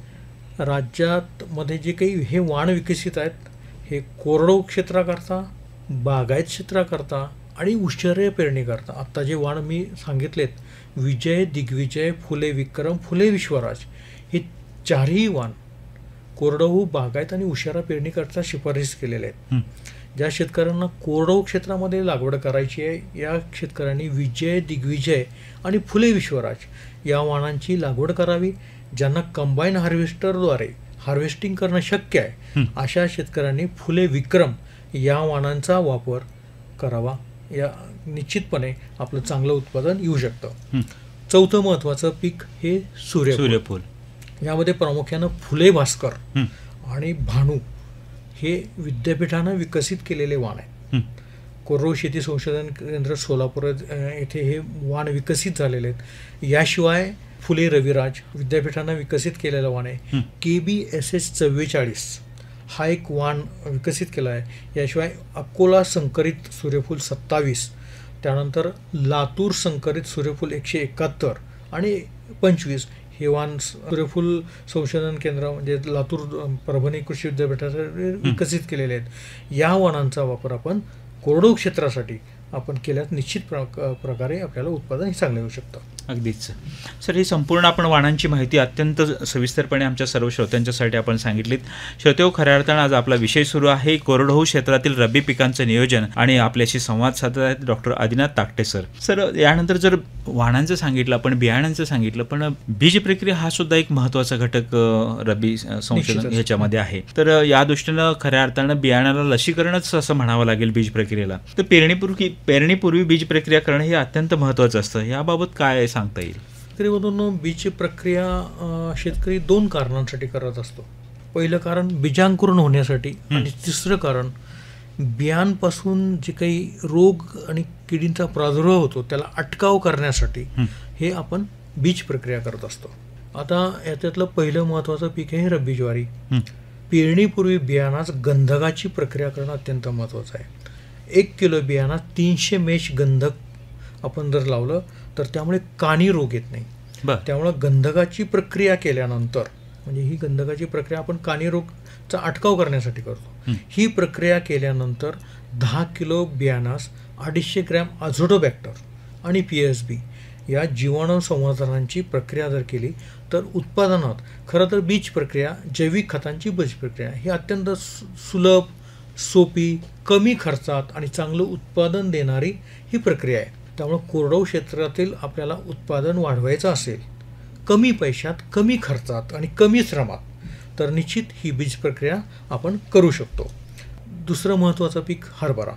राज्यात मध्ये जे काही हे वाण विकसित आहेत हे कोरडवाहू क्षेत्राकरता, बागायत क्षेत्राकरता आणि उशिरा पेरणीकरता. आत्ता जे वाण मी सांगितलेत विजय, दिग्विजय, फुले विक्रम, फुले विश्वराज हे 4ही वाण कोरडवाहू, बागायत आणि उशिरा पेरणीकरता शिफारस केलेले आहेत. ज्या शेतकऱ्यांना कोरडवाहू क्षेत्रामध्ये लागवड करायची आहे या शेतकऱ्यांनी विजय, दिग्विजय आणि फुले विश्वराज या वाणांची लागवड करावी. ज्यांना कंबाईन हार्वेस्टरद्वारे हार्वेस्टिंग करणं शक्य आहे अशा शेतकऱ्यांनी फुले विक्रम या वाणांचा वापर करावा. या निश्चितपणे आपलं चांगलं उत्पादन येऊ शकतं. चौथं महत्त्वाचं पीक हे सूर्यफूल. यामध्ये प्रामुख्यानं फुले भास्कर आणि भानू हे विद्यापीठानं विकसित केलेले वाण आहेत. कोरडवाहू शेती संशोधन केंद्र सोलापूर येथे हे वाण विकसित झालेले आहेत. याशिवाय फुले रविराज विद्यापीठानं विकसित केलेलं वाण आहे. KBSS 44 हा एक वाण विकसित केला आहे. याशिवाय अकोला संकरित सूर्यफूल 27, त्यानंतर लातूर संकरित सूर्यफूल 171 आणि 25 हे वाण सूर्यफूल संशोधन केंद्र म्हणजे लातूर परभणी कृषी विद्यापीठाचे विकसित केलेले आहेत. या वाणांचा वापर आपण कोरडवाहू क्षेत्रासाठी आपण केल्यास निश्चित प्रकारे आपल्याला उत्पादन हे चांगलं येऊ शकतं. अगदीच सर, ही संपूर्ण आपण वाणांची माहिती अत्यंत सविस्तरपणे आमच्या सर्व श्रोत्यांच्यासाठी आपण सांगितलीत. श्रोतेहो, खऱ्या अर्थानं आज आपला विषय सुरू आहे कोरडवाहू क्षेत्रातील रब्बी पिकांचं नियोजन आणि आपल्याशी संवाद साधत आहेत डॉक्टर आदिनाथ ताकटे सर. यानंतर जर वाणांचं सांगितलं, आपण बियाणांचं सांगितलं, पण बीज प्रक्रिया हा सुद्धा एक महत्त्वाचा घटक रब्बी संशोधन ह्याच्यामध्ये आहे. तर या दृष्टीनं खऱ्या अर्थानं बियाणाला लसीकरणच असं म्हणावं लागेल बीज प्रक्रियेला. तर पेरणीपूर्वी बीज प्रक्रिया करणं हे अत्यंत महत्त्वाचं असतं. याबाबत काय सांगता येईल? शेतकरी बीज प्रक्रिया शेतकरी 2 कारणांसाठी करत असतो. पहिलं कारण बीजांकुरण होण्यासाठी आणि तिसरं कारण बियांपासून जे काही रोग आणि किडींचा प्रादुर्भाव होतो त्याला अटकाव करण्यासाठी हे आपण बीज प्रक्रिया करत असतो. आता याच्यातलं पहिलं महत्त्वाचं पीक आहे रब्बी ज्वारी. पेरणीपूर्वी बियाणास गंधकाची प्रक्रिया करणं अत्यंत महत्त्वाचं आहे. 1 किलो बियाणात 300 मेश गंधक आपण जर लावलं तर त्यामुळे कानी रोग येत नाही. त्यामुळं गंधकाची प्रक्रिया केल्यानंतर, म्हणजे ही गंधकाची प्रक्रिया आपण कानी रोगचा अटकाव करण्यासाठी करतो. ही प्रक्रिया केल्यानंतर 10 किलो बियाणास 250 ग्रॅम अझोटोबॅक्टर आणि PSB या जीवाणू संवर्धनांची प्रक्रिया जर केली तर उत्पादनात खरं तर बीज प्रक्रिया, जैविक खतांची बीज प्रक्रिया ही अत्यंत सुलभ, सोपी, कमी खर्चात आणि चांगलं उत्पादन देणारी ही प्रक्रिया आहे. त्यामुळे कोरडवाहू क्षेत्रातील आपल्याला उत्पादन वाढवायचं असेल कमी पैशात, कमी खर्चात आणि कमी श्रमात, तर निश्चित ही बीज प्रक्रिया आपण करू शकतो. दुसरं महत्त्वाचं पीक हरभरा.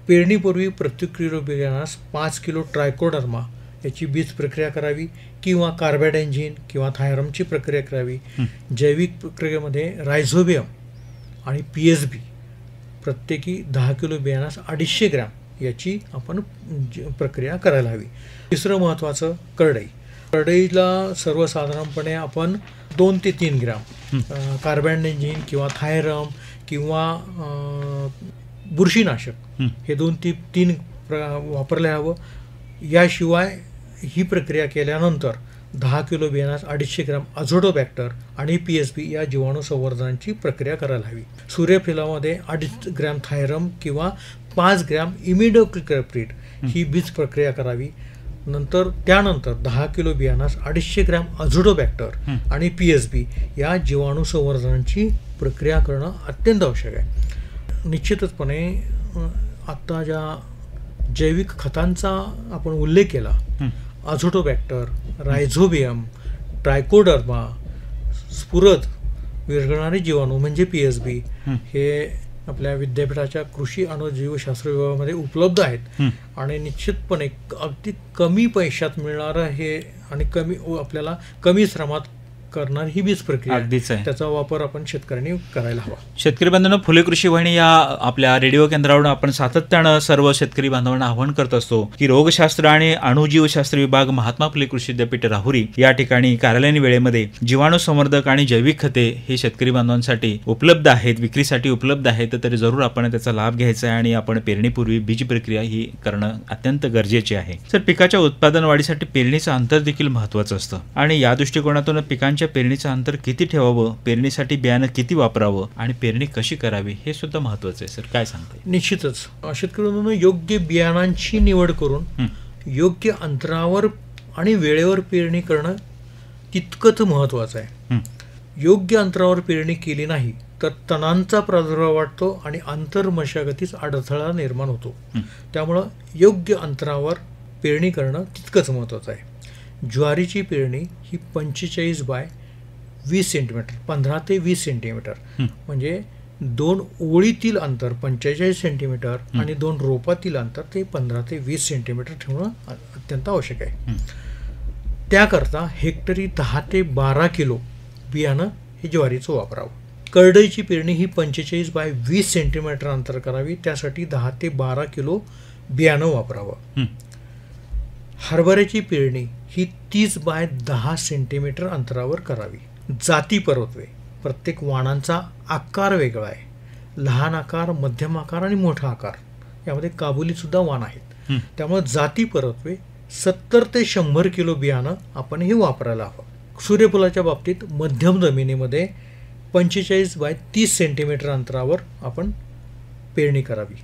पेरणीपूर्वी प्रत्येक किलो बियाणास 5 किलो ट्रायकोडर्मा याची बीज प्रक्रिया करावी किंवा कार्बॅडेंझिन किंवा थायरमची प्रक्रिया करावी. जैविक प्रक्रियेमध्ये रायझोबियम आणि PSB प्रत्येकी 10 किलो बियाणास 250 ग्रॅम याची आपण प्रक्रिया करायला हवी. तिसरं महत्त्वाचं करडई. करडईला सर्वसाधारणपणे आपण 2 ते 3 ग्रॅम कार्बॅडेंझिन किंवा थायरम किंवा बुरशीनाशक हे 2 ते 3 वापरले हवं. याशिवाय ही प्रक्रिया केल्यानंतर 10 किलो बियाणास 250 ग्रॅम अझोटोबॅक्टर आणि PSB या जीवाणू संवर्धनाची प्रक्रिया करायला हवी. सूर्यफुलामध्ये 2.5 ग्रॅम थायरम किंवा 5 ग्रॅम इमिडोक्लोप्रिड ही बीज प्रक्रिया करावी. त्यानंतर 10 किलो बियाणास 250 ग्रॅम अझोटोबॅक्टर आणि PSB या जीवाणू संवर्धनाची प्रक्रिया करणं अत्यंत आवश्यक आहे. निश्चितचपणे आत्ता ज्या जैविक खतांचा आपण उल्लेख केला, अझोटोबॅक्टर, रायझोबियम, ट्रायकोडर्मा, स्फुरद विरघळणारे जीवाणू म्हणजे PSB हे आपल्या विद्यापीठाच्या कृषी अणुजीवशास्त्र विभागामध्ये उपलब्ध आहेत आणि निश्चितपणे अगदी कमी पैशात मिळणारं हे आणि आपल्याला कमी श्रमात करणार ही बीज प्रक्रिया अगदीच आहे. त्याचा वापर आपण शेतकऱ्यांनी करायला हवा. शेतकरी बांधवांनो, फुले कृषी वाहिनी या आपल्या रेडिओ केंद्रावरून आपण सातत्यानं सर्व शेतकरी बांधवांना आवाहन करत असतो की रोगशास्त्र आणि अणुजीवशास्त्र विभाग महात्मा फुले कृषी विद्यापीठ राहुरी या ठिकाणी कार्यालयीन वेळेमध्ये जीवाणू संवर्धक आणि जैविक खते हे शेतकरी बांधवांसाठी उपलब्ध आहेत, विक्रीसाठी उपलब्ध आहेत. तरी जरूर आपण त्याचा लाभ घ्यायचा आहे आणि आपण पेरणीपूर्वी बीज प्रक्रिया ही करणं अत्यंत गरजेचे आहे. तर पिकाच्या उत्पादन वाढीसाठी पेरणीचं अंतर देखील महत्त्वाचं असतं आणि या दृष्टिकोनातून पिकांच्या पेरणीचं अंतर किती ठेवावं, पेरणीसाठी बियाणं किती वापरावं आणि पेरणी कशी करावी हे सुद्धा महत्त्वाचं आहे. सर, काय सांगताय? निश्चितच शेतकऱ्यांना योग्य बियाणांची निवड करून योग्य अंतरावर आणि वेळेवर पेरणी करणं तितकंच महत्त्वाचं आहे. योग्य अंतरावर पेरणी केली नाही तर तणांचा प्रादुर्भाव वाढतो आणि आंतर मशागतीस अडथळा निर्माण होतो. त्यामुळं योग्य अंतरावर पेरणी करणं तितकंच महत्त्वाचं आहे. ज्वारीची पेरणी ही 45 बाय 20 सेंटीमीटर, 15 ते 20 सेंटीमीटर म्हणजे 2 ओळीतील अंतर 45 सेंटीमीटर आणि 2 रोपातील अंतर ते 15 ते 20 सेंटीमीटर ठेवणं अत्यंत आवश्यक आहे. त्याकरता हेक्टरी 10 ते 12 किलो बियाणं हे ज्वारीचं वापरावं. करडईची पेरणी ही 45 बाय 20 सेंटीमीटर अंतर करावी, त्यासाठी 10 ते 12 किलो बियाणं वापरावं. हरभऱ्याची पेरणी ही 30 बाय 10 सेंटीमीटर अंतरावर करावी. जाती परत्वे, प्रत्येक वाणांचा आकार वेगळा आहे. लहान आकार, मध्यम आकार आणि मोठा आकार यामध्ये काबुली सुद्धा वाण आहेत. त्यामुळे जाती परत्वे 70 ते 100 किलो बियाणं आपण हे वापरायला हवं. सूर्यफुलाच्या बाबतीत मध्यम जमिनीमध्ये 45 बाय 30 सेंटीमीटर अंतरावर आपण पेरणी करावी.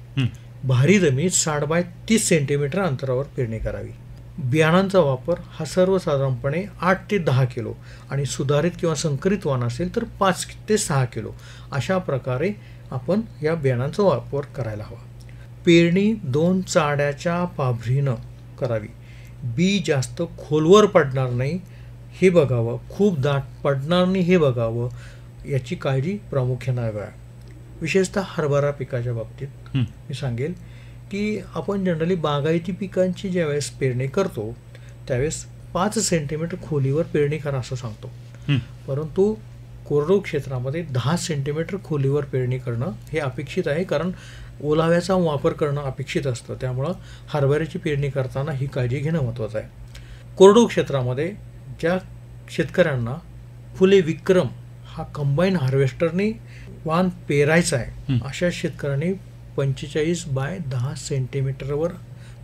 भारी जमिनीत 60 बाय 30 सेंटीमीटर अंतरावर पेरणी करावी. बियाणांचा वापर हा सर्वसाधारणपणे 8 ते 10 किलो आणि सुधारित किंवा संकरित वाण असेल तर 5 ते 6 किलो अशा प्रकारे आपण या बियाणांचा वापर करायला हवा. पेरणी 2 चाड्याच्या पाभरीनं करावी. बी जास्त खोलवर पडणार नाही हे बघावं, खूप दाट पडणार नाही हे बघावं, याची काळजी प्रामुख्याने घ्यावी. विशेषतः हरभरा पिकाच्या बाबतीत मी सांगेल की आपण जनरली बागायती पिकांची ज्यावेळेस पेरणी करतो त्यावेळेस 5 सेंटीमीटर खोलीवर पेरणी करा असं सांगतो. परंतु कोरडवाहू क्षेत्रामध्ये 10 सेंटीमीटर खोलीवर पेरणी करणं हे अपेक्षित आहे, कारण ओलाव्याचा वापर करणं अपेक्षित असतं. त्यामुळं हरभऱ्याची पेरणी करताना ही काळजी घेणं महत्त्वाचं आहे. कोरडवाहू क्षेत्रामध्ये ज्या शेतकऱ्यांना फुले विक्रम हा कंबाईन हार्वेस्टरने वाण पेरायचा आहे अशा शेतकऱ्यांनी 45 बाय 10 सेंटीमीटरवर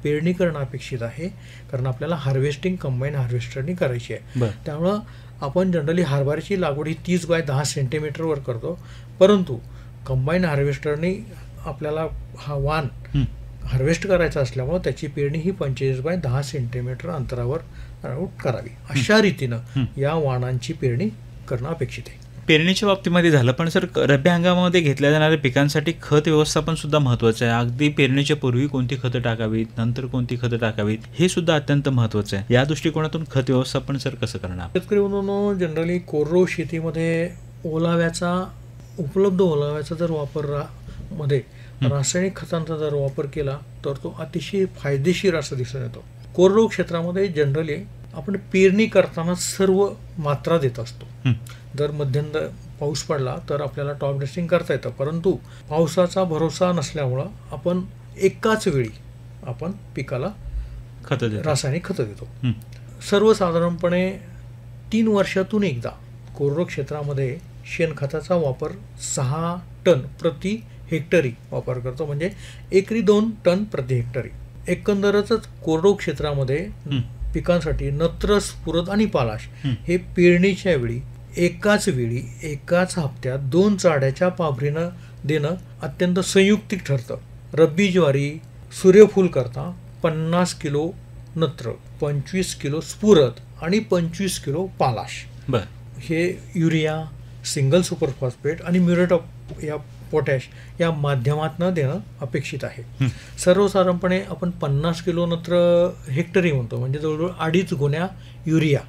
पेरणी करणं अपेक्षित आहे, कारण आपल्याला हार्वेस्टिंग कंबाईन हार्वेस्टरने करायची आहे. त्यामुळं आपण जनरली हरभऱ्याची लागवड ही 30 बाय 10 सेंटीमीटरवर करतो, परंतु कंबाईन हार्वेस्टरने आपल्याला हा वाण हार्वेस्ट करायचा असल्यामुळे त्याची पेरणी ही 45 बाय 10 सेंटीमीटर अंतरावर करावी. अशा रीतीनं या वाणांची पेरणी करणं अपेक्षित आहे. पेरणीच्या बाबतीमध्ये झालं, पण सर रब्बी हंगामामध्ये घेतल्या जाणाऱ्या पिकांसाठी खत व्यवस्थापन सुद्धा महत्त्वाचं आहे. अगदी पेरणीच्या पूर्वी कोणती खतं टाकावीत, नंतर कोणती खतं टाकावीत हे सुद्धा अत्यंत महत्त्वाचं आहे. या दृष्टिकोनातून खत व्यवस्थापन सर कसं करणार? शेतकरी म्हणून जनरली कोरडवाहू शेतीमध्ये उपलब्ध ओलाव्याचा जर वापर मध्ये रासायनिक खतांचा जर वापर केला तर तो अतिशय फायदेशीर असं दिसून येतो. कोरडवाहू क्षेत्रामध्ये जनरली आपण पेरणी करताना सर्व मात्रा देत असतो. जर मध्यंतर पाऊस पडला तर आपल्याला टॉप ड्रेसिंग करता येतं, परंतु पावसाचा भरोसा नसल्यामुळं आपण एकाच वेळी आपण पिकाला रासायनिक खतं देतो. सर्वसाधारणपणे 3 वर्षातून एकदा कोरडवाहू क्षेत्रामध्ये शेणखताचा वापर 6 टन प्रति हेक्टरी वापर करतो, म्हणजे एकरी 2 टन प्रति हेक्टरी. एकंदरच कोरडवाहू क्षेत्रामध्ये पिकांसाठी नत्र, स्फुरद आणि पालाश हे पेरणीच्या वेळी एकाच वेळी एकाच हप्त्यात 2 चाड्याच्या पाभरीनं देणं अत्यंत संयुक्तिक ठरतं. रब्बी ज्वारी सूर्यफूल करता 50 किलो नत्र, 25 किलो स्फुरद आणि 25 किलो पालाश हे युरिया, सिंगल सुपर फॉस्फेट आणि म्युरेट ऑफ या पोटॅश या माध्यमातून देणं अपेक्षित आहे. सर्वसाधारणपणे आपण 50 किलो नत्र हेक्टरी म्हणतो, म्हणजे जवळजवळ 2.5 गोण्या युरिया,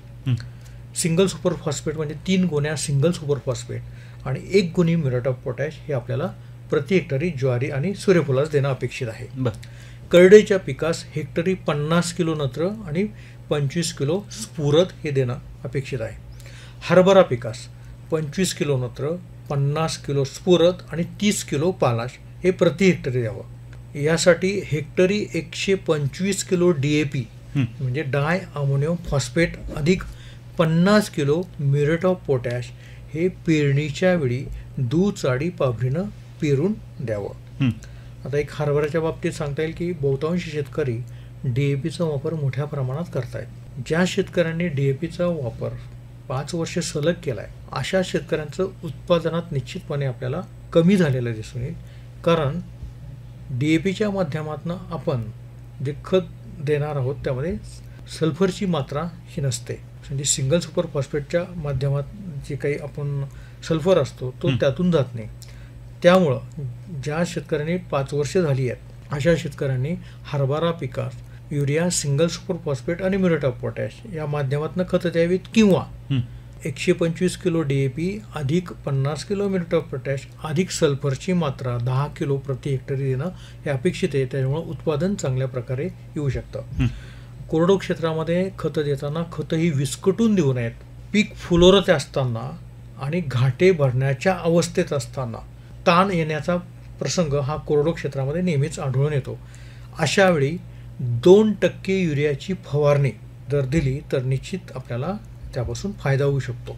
सिंगल सुपर फॉस्फेट म्हणजे 3 गोण्या सिंगल सुपर फॉस्फेट आणि 1 गोणी म्युरेट ऑफ पोटॅश हे आपल्याला प्रति हेक्टरी ज्वारी आणि सूर्यफुलास देणं अपेक्षित आहे. करडईच्या पिकास हेक्टरी 50 किलो नत्र आणि 25 किलो स्फुरद हे देणं अपेक्षित आहे. हरभरा पिकास 25 किलो नत्र, 50 किलो स्फुरद आणि 30 किलो पालाश हे प्रति हेक्टरी द्यावं. यासाठी हेक्टरी 125 किलो DAP म्हणजे डाय अमोनियम फॉस्फेट अधिक 50 किलो म्युरेट ऑफ पोटॅश हे पेरणीच्या वेळी दुचाडी पाभरीनं पेरून द्यावं. आता एक हरभऱ्याच्या बाबतीत सांगता येईल की बहुतांश शेतकरी DAPचा वापर मोठ्या प्रमाणात करतायत. ज्या शेतकऱ्यांनी DAPचा वापर 5 वर्ष सलग केलाय अशा शेतकऱ्यांचं उत्पादनात निश्चितपणे आपल्याला कमी झालेलं दिसून येईल. कारण DAPच्या माध्यमातून आपण जे खत देणार आहोत त्यामध्ये सल्फरची मात्रा ही नसते. म्हणजे सिंगल सुपर फॉस्फेटच्या माध्यमात जे काही आपण सल्फर असतो तो त्यातून जात नाही. त्यामुळं ज्या शेतकऱ्यांनी 5 वर्ष झाली आहेत अशा शेतकऱ्यांनी हरभरा पिकास युरिया, सिंगल सुपर फॉस्फेट आणि म्युरेट ऑफ पोटॅश या माध्यमातून खतं द्यावीत किंवा 125 किलो DAP अधिक 50 किलो म्युरेट ऑफ पोटॅश अधिक सल्फरची मात्रा 10 किलो प्रति हेक्टरी देणं हे अपेक्षित आहे. त्यामुळे उत्पादन चांगल्या प्रकारे येऊ शकतं. कोरडो क्षेत्रामध्ये खतं देताना खतं ही विस्कटून देऊ नयेत. पीक फुलोरत असताना आणि घाटे भरण्याच्या अवस्थेत असताना ताण येण्याचा प्रसंग हा कोरडो क्षेत्रामध्ये नेहमीच आढळून येतो. अशा वेळी 2% युरियाची फवारणी जर दिली तर निश्चित आपल्याला त्यापासून फायदा होऊ शकतो.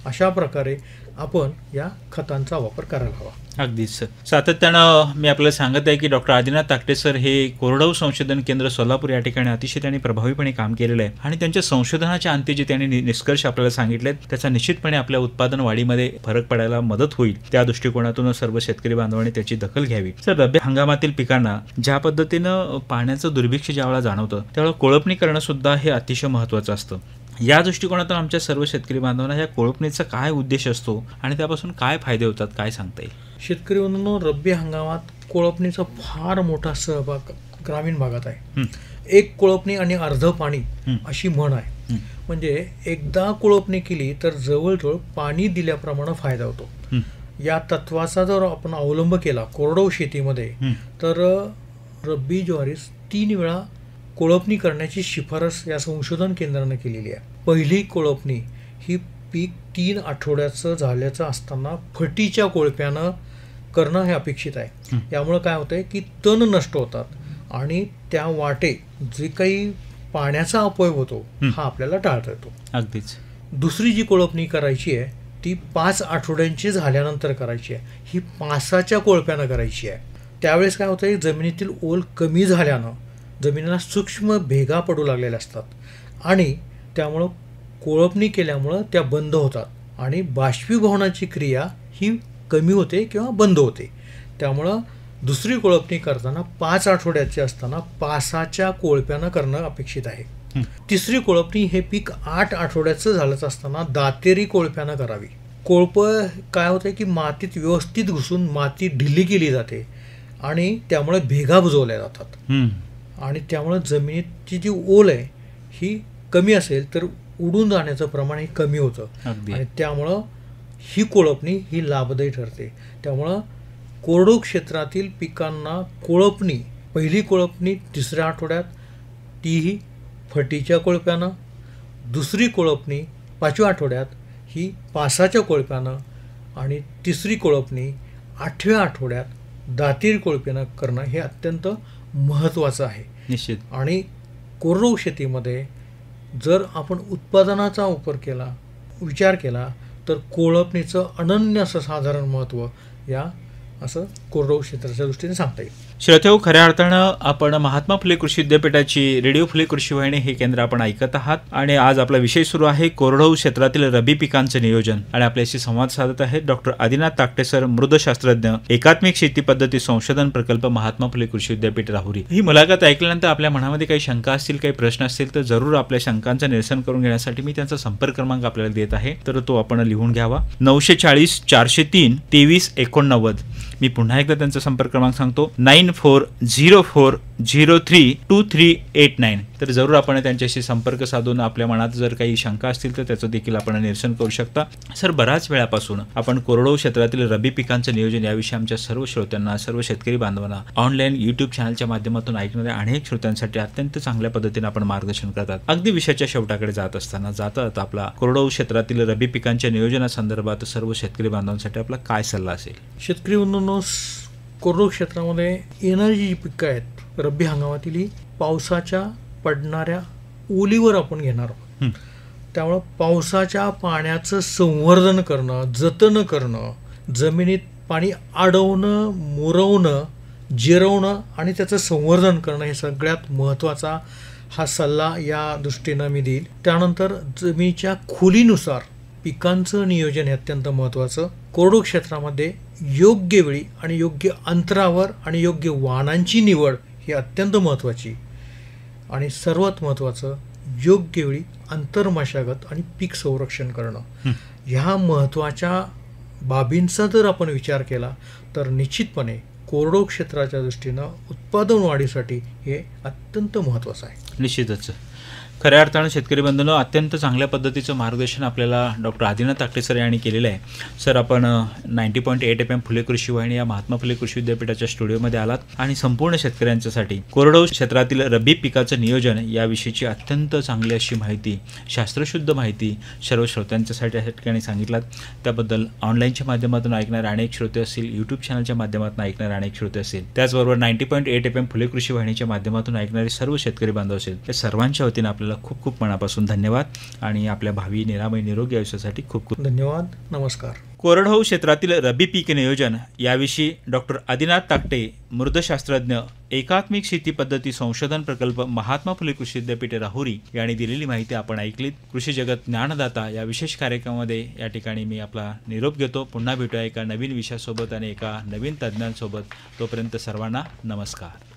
अशा प्रकारे आपण या खतांचा वापर करायला हवा. अगदीच सातत्यानं मी आपल्याला सांगत आहे की डॉक्टर आदिनाथ ताकटे सर हे कोरडवाहू संशोधन केंद्र सोलापूर या ठिकाणी अतिशय त्यांनी प्रभावीपणे काम केलेलं आहे आणि त्यांच्या संशोधनाच्या अंती जे त्यांनी निष्कर्ष आपल्याला सांगितलेत त्याचा निश्चितपणे आपल्या उत्पादन वाढीमध्ये फरक पडायला मदत होईल. त्या दृष्टिकोनातून सर्व शेतकरी बांधवांनी त्याची दखल घ्यावी. सर, रब्बी हंगामातील पिकांना ज्या पद्धतीनं पाण्याचं दुर्भिक्ष ज्यावेळेला जाणवतं त्यावेळेला कोळपणी करणं सुद्धा हे अतिशय महत्त्वाचं असतं. या दृष्टिकोनातून आमच्या सर्व शेतकरी बांधवांना या कोळपणीचा काय उद्देश असतो आणि त्यापासून काय फायदे होतात, काय सांगता येईल? शेतकरी बंधूंनो, रब्बी हंगामात कोळपणीचा फार मोठा सहभाग ग्रामीण भागात आहे. एक कोळपणी आणि अर्ध पाणी अशी म्हण आहे. म्हणजे एकदा कोळपणी केली तर जवळजवळ पाणी दिल्याप्रमाणे फायदा होतो. या तत्वाचा जर आपण अवलंब केला कोरडवाहू शेतीमध्ये तर रब्बी ज्वारीस 3 वेळा कोळपणी करण्याची शिफारस या संशोधन केंद्राने केलेली आहे. पहिली कोळपणी ही पीक 3 आठवड्याचं झाल्याचं असताना फटीच्या कोळप्यानं करणं हे अपेक्षित आहे. यामुळे काय होतंय की तण नष्ट होतात आणि त्या वाटे जे काही पाण्याचा अपव्यय होतो हा आपल्याला टाळता येतो. अगदीच. दुसरी जी कोळपणी करायची आहे ती 5 आठवड्यांची झाल्यानंतर करायची आहे. ही 5च्या कोळप्यानं करायची आहे. त्यावेळेस काय होतंय, जमिनीतील ओल कमी झाल्यानं जमिनीला सूक्ष्म भेगा पडू लागलेल्या असतात आणि त्यामुळं कोळपणी केल्यामुळं त्या बंद होतात आणि बाष्पीभवनाची क्रिया ही कमी होते किंवा बंद होते. त्यामुळं दुसरी कोळपणी करताना 5 आठवड्याची असताना 5च्या कोळप्यानं करणं अपेक्षित आहे. तिसरी कोळपणी हे पीक 8 आठवड्याचं झालंच असताना दातेरी कोळप्यानं करावी. कोळपं काय होतंय की मातीत व्यवस्थित घुसून माती ढिली केली जाते आणि त्यामुळे भेगा बुजवल्या जातात आणि त्यामुळे जमिनीची जी ओल आहे ही कमी असेल तर उडून जाण्याचं प्रमाण हे कमी होतं आणि त्यामुळं ही कोळपणी ही लाभदायी ठरते. त्यामुळं कोरडो क्षेत्रातील पिकांना कोळपणी, पहिली कोळपणी 3ऱ्या आठवड्यात तीही फटीच्या कोळप्यानं, दुसरी कोळपणी 5व्या आठवड्यात ही 5च्या कोळप्यानं आणि तिसरी कोळपणी 8व्या आठवड्यात दातेरी कोळप्यानं करणं हे अत्यंत महत्त्वाचं आहे. निश्चित. आणि कोरडवाहू शेतीमध्ये जर आपण उत्पादनाचा विचार केला तर कोळपणीचं अनन्यसाधारण महत्त्व या असं कोरडवाहू क्षेत्राच्या दृष्टीने सांगता येईल. श्रोतेहो, खऱ्या अर्थानं आपण महात्मा फुले कृषी विद्यापीठाची रेडिओ फुले कृषी वाहिनी हे केंद्र आपण ऐकत आहात आणि आज आपला विषय सुरू आहे कोरडवाहू क्षेत्रातील रब्बी पिकांचं नियोजन. आणि आपल्याशी संवाद साधत आहेत डॉक्टर आदिनाथ ताकटे सर, मृदशास्त्रज्ञ, एकात्मिक शेती पद्धती संशोधन प्रकल्प, महात्मा फुले कृषी विद्यापीठ राहुरी. ही मुलाखत ऐकल्यानंतर आपल्या मनामध्ये काही शंका असतील, काही प्रश्न असतील तर जरूर आपल्या शंकांचं निरसन करून घेण्यासाठी मी त्यांचा संपर्क क्रमांक आपल्याला देत आहे, तर तो आपण लिहून घ्यावा. 940 403 2389. मी पुन्हा एकदा त्यांचा संपर्क क्रमांक सांगतो, 9404032389. तर जरूर आपण त्यांच्याशी संपर्क साधून आपल्या मनात जर काही शंका असतील तर त्याचं देखील आपण निरसन करू शकता. सर, बऱ्याच वेळापासून आपण कोरडवाहू क्षेत्रातील रब्बी पिकांचं नियोजन याविषयी आमच्या सर्व श्रोत्यांना, सर्व शेतकरी बांधवांना ऑनलाईन यूट्यूब चॅनलच्या माध्यमातून ऐकणाऱ्या अनेक श्रोत्यांसाठी अत्यंत चांगल्या पद्धतीने आपण मार्गदर्शन करतात. अगदी विषयाच्या शेवटाकडे जात असताना जातात आपला कोरडवाहू क्षेत्रातील रब्बी पिकांच्या नियोजनासंदर्भात सर्व शेतकरी बांधवांसाठी आपला काय सल्ला असेल? शेतकरी बंधूंनो, कोरडवाहू क्षेत्रामध्ये येणारी जी पिकं आहेत रब्बी हंगामातील ही पावसाच्या पडणाऱ्या ओलीवर आपण घेणार आहोत. त्यामुळं पावसाच्या पाण्याचं संवर्धन करणं, जतन करणं, जमिनीत पाणी अडवणं, मुरवणं, जिरवणं आणि त्याचं संवर्धन करणं हे सगळ्यात महत्त्वाचा हा सल्ला या दृष्टीनं मी देईल. त्यानंतर जमिनीच्या खोलीनुसार पिकांचं नियोजन हे अत्यंत महत्त्वाचं. कोरडवाहू क्षेत्रामध्ये योग्य वेळी आणि योग्य अंतरावर आणि योग्य वाणांची निवड ही अत्यंत महत्त्वाची. आणि सर्वात महत्त्वाचं, योग्य वेळी अंतर्मशागत आणि पीक संरक्षण करणं. ह्या महत्त्वाच्या बाबींचा जर आपण विचार केला तर निश्चितपणे कोरडवाहू क्षेत्राच्या दृष्टीनं उत्पादन वाढीसाठी हे अत्यंत महत्त्वाचं आहे. निश्चितच खऱ्या अर्थानं शेतकरी बंधूंनो, अत्यंत चांगल्या पद्धतीचं मार्गदर्शन आपल्याला डॉक्टर आदिनाथ ताकटे सर यांनी केलेलं आहे. सर, आपण 90.8 FM फुले कृषी वाहिनी या महात्मा फुले कृषी विद्यापीठाच्या स्टुडिओमध्ये आलात आणि संपूर्ण शेतकऱ्यांच्यासाठी कोरडवाहू क्षेत्रातील रब्बी पिकाचं नियोजन याविषयीची अत्यंत चांगली अशी माहिती, शास्त्रशुद्ध माहिती सर्व श्रोत्यांच्यासाठी या ठिकाणी सांगितलात. त्याबद्दल ऑनलाईनच्या माध्यमातून ऐकणारे अनेक श्रोते असतील, यूट्यूब चॅनलच्या माध्यमातून ऐकणारे अनेक श्रोते असतील, त्याचबरोबर 90.8 FM फुले कृषी वाहिनीच्या माध्यमातून ऐकणारे सर्व शेतकरी बांधव असतील, या सर्वांच्या वतीनं आपल्याला खूप खूप मनापासून धन्यवाद आणि आपल्या भावी निरामय निरोगी आयुष्यासाठी खूप खूप धन्यवाद. नमस्कार. कोरडवाहू क्षेत्रातील रब्बी पीक नियोजन याविषयी डॉक्टर आदिनाथ ताकटे, मृदशास्त्रज्ञ, एकात्मिक शेती पद्धती संशोधन प्रकल्प, महात्मा फुले कृषी विद्यापीठ राहुरी यांनी दिलेली माहिती आपण ऐकलीत. कृषी जगत ज्ञानदाता या विशेष कार्यक्रमामध्ये या ठिकाणी मी आपला निरोप घेतो. पुन्हा भेटूया एका नवीन विषयासोबत आणि एका नवीन तज्ज्ञांसोबत. तोपर्यंत सर्वांना नमस्कार.